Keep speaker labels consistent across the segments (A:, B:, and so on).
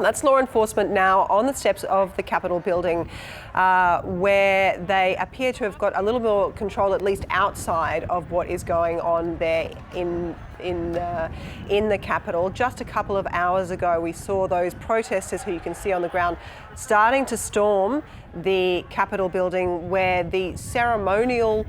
A: That's law enforcement now on the steps of the Capitol building, where they appear to have got a little more control, at least outside of what is going on there in the Capitol. Just a couple of hours ago, we saw those protesters, who you can see on the ground, starting to storm the Capitol building, where the ceremonial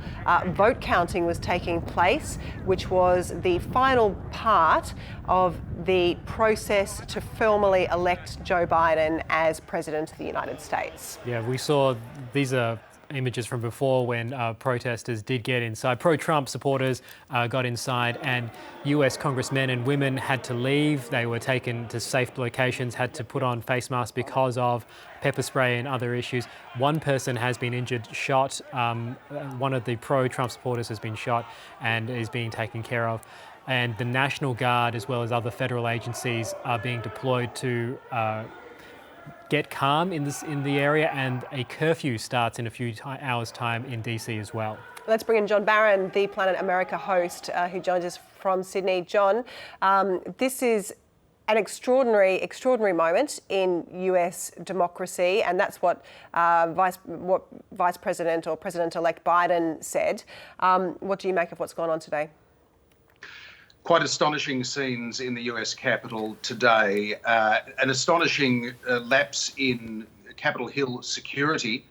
A: vote counting was taking place, which was the final part of the process to formally elect Joe Biden as President of the United States.
B: Yeah, we saw these are images from before when protesters did get inside. Pro-Trump supporters got inside, and US congressmen and women had to leave. They were taken to safe locations, had to put on face masks because of pepper spray and other issues. One person has been injured, shot. One of the pro-Trump supporters has been shot and is being taken care of. And the National Guard, as well as other federal agencies, are being deployed to get calm in the area, and a curfew starts in a few hours' time in DC as well.
A: Let's bring in John Barron, the Planet America host, who joins us from Sydney. John, this is an extraordinary moment in US democracy, and that's what Vice President or President-elect Biden said. What do you make of what's gone on today?
C: Quite astonishing scenes in the US Capitol today. An astonishing lapse in Capitol Hill security.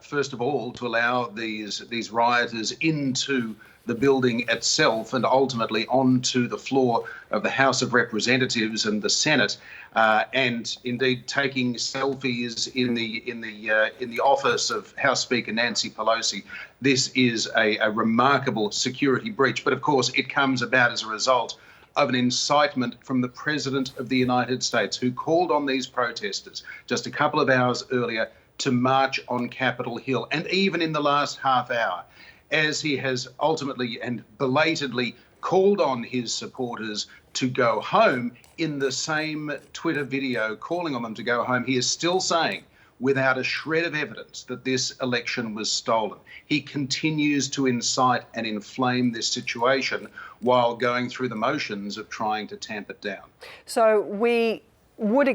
C: First of all, to allow these rioters into the building itself and ultimately onto the floor of the House of Representatives and the Senate, and indeed taking selfies in the office of House Speaker Nancy Pelosi. This is a remarkable security breach, but of course it comes about as a result of an incitement from the President of the United States, who called on these protesters just a couple of hours earlier to march on Capitol Hill. And even in the last half hour, as he has ultimately and belatedly called on his supporters to go home, in the same Twitter video calling on them to go home, he is still saying, without a shred of evidence, that this election was stolen. He continues to incite and inflame this situation while going through the motions of trying to tamp it down. So we would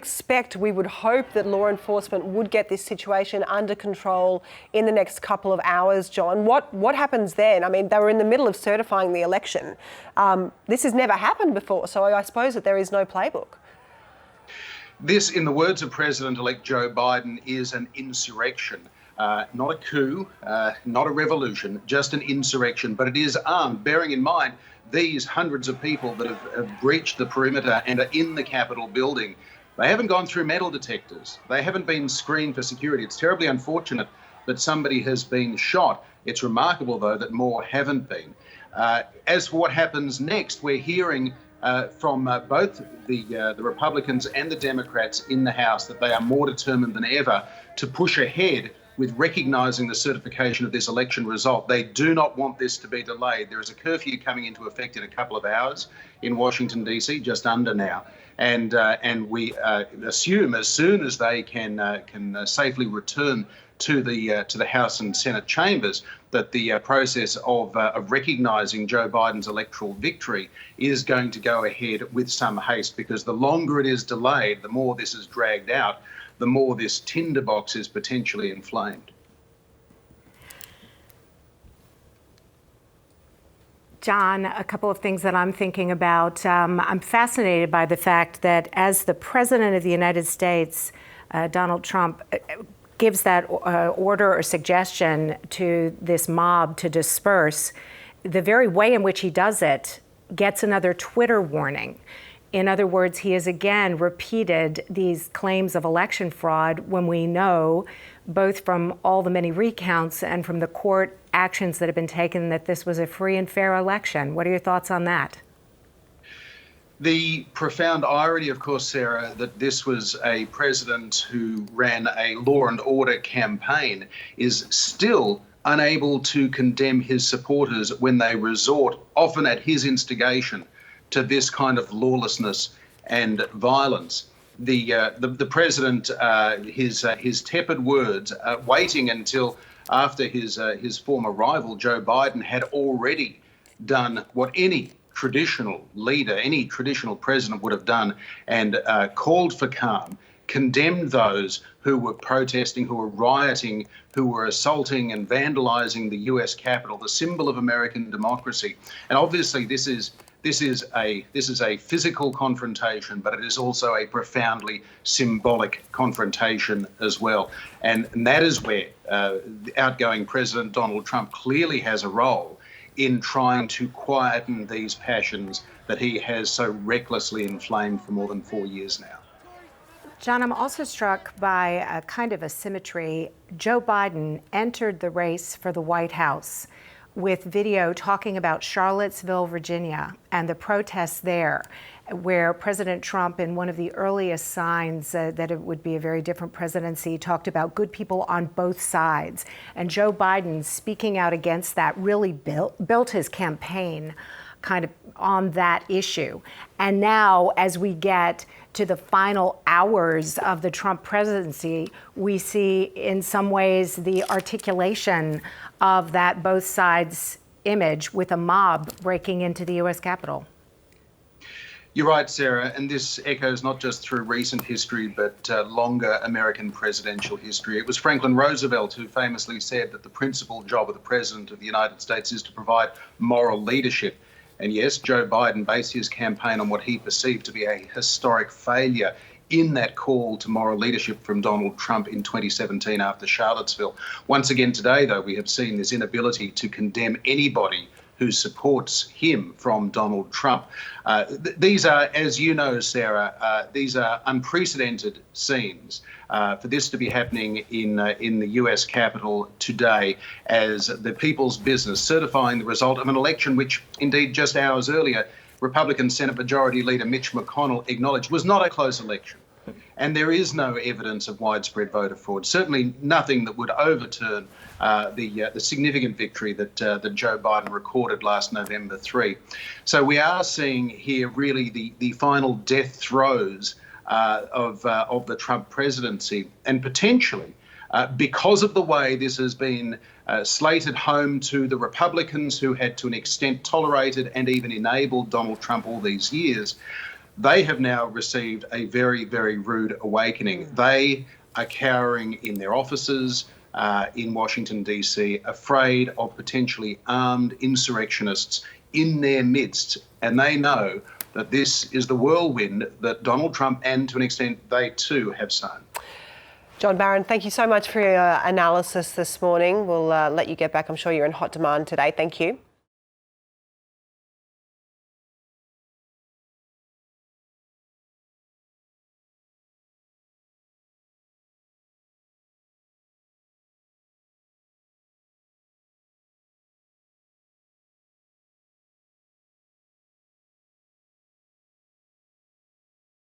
C: hope that law enforcement would get this situation under control in the next couple of hours, John. What happens then? I mean, they were in the middle of certifying the election. This has never happened before, so I suppose that there is no playbook. This, in the words of President-elect Joe Biden, is an insurrection. Not a coup, not a revolution, just an insurrection, but it is armed, bearing in mind these hundreds of people that have breached the perimeter and are in the Capitol building. They haven't gone through metal detectors. They haven't been screened for security. It's terribly unfortunate that somebody has been shot. It's remarkable, though, that more haven't been. As for what happens next, we're hearing from both the Republicans and the Democrats in the House that they are more determined than ever to push ahead with recognising the certification of this election result. They do not want this to be delayed. There is a curfew coming into effect in a couple of hours in Washington, D.C., just under now. And we assume as soon as they can safely return to the House and Senate chambers, that the process of recognising Joe Biden's electoral victory is going to go ahead with some haste, because the longer it is delayed, the more this is dragged out, the more this tinderbox is potentially inflamed.
D: John, a couple of things that I'm thinking about. I'm fascinated by the fact that as the President of the United States, Donald Trump, gives that order or suggestion to this mob to disperse, the very way in which he does it gets another Twitter warning. In other words, he has again repeated these claims of election fraud when we know, both from all the many recounts and from the court actions that have been taken, that this was a free and fair election. What are your thoughts on that?
C: The profound irony, of course, Sarah, that this was a president who ran a law and order campaign, is still unable to condemn his supporters when they resort, often at his instigation, to this kind of lawlessness and violence. The president, his tepid words, waiting until after his former rival Joe Biden had already done what any traditional leader, any traditional president would have done, and called for calm, condemned those who were protesting, who were rioting, who were assaulting and vandalising the US Capitol, the symbol of American democracy. And obviously this is a physical confrontation, but it is also a profoundly symbolic confrontation as well. And that is where the outgoing President Donald Trump clearly has a role in trying to quieten these passions that he has so recklessly inflamed for more than 4 years now.
D: John, I'm also struck by a kind of a symmetry. Joe Biden entered the race for the White House with video talking about Charlottesville, Virginia, and the protests there, where President Trump, in one of the earliest signs that it would be a very different presidency, talked about good people on both sides. And Joe Biden, speaking out against that, really built his campaign kind of on that issue. And now, as we get to the final hours of the Trump presidency, we see in some ways the articulation of that both sides image with a mob breaking into the US Capitol.
C: You're right, Sarah, and this echoes not just through recent history, but longer American presidential history. It was Franklin Roosevelt who famously said that the principal job of the President of the United States is to provide moral leadership. And yes, Joe Biden based his campaign on what he perceived to be a historic failure in that call to moral leadership from Donald Trump in 2017 after Charlottesville. Once again today, though, we have seen this inability to condemn anybody who supports him from Donald Trump. These are, as you know, Sarah, these are unprecedented scenes. For this to be happening in the US Capitol today as the people's business certifying the result of an election which, indeed, just hours earlier, Republican Senate Majority Leader Mitch McConnell acknowledged was not a close election. And there is no evidence of widespread voter fraud, certainly nothing that would overturn the significant victory that Joe Biden recorded last November 3. So we are seeing here really the final death throes of the Trump presidency, and potentially because of the way this has been slated home to the Republicans who had to an extent tolerated and even enabled Donald Trump all these years. They have now received a very, very rude awakening. They are cowering in their offices in Washington, D.C., afraid of potentially armed insurrectionists in their midst. And they know that this is the whirlwind that Donald Trump and, to an extent, they too have sown.
A: John Barron, thank you so much for your analysis this morning. We'll let you get back. I'm sure you're in hot demand today. Thank you.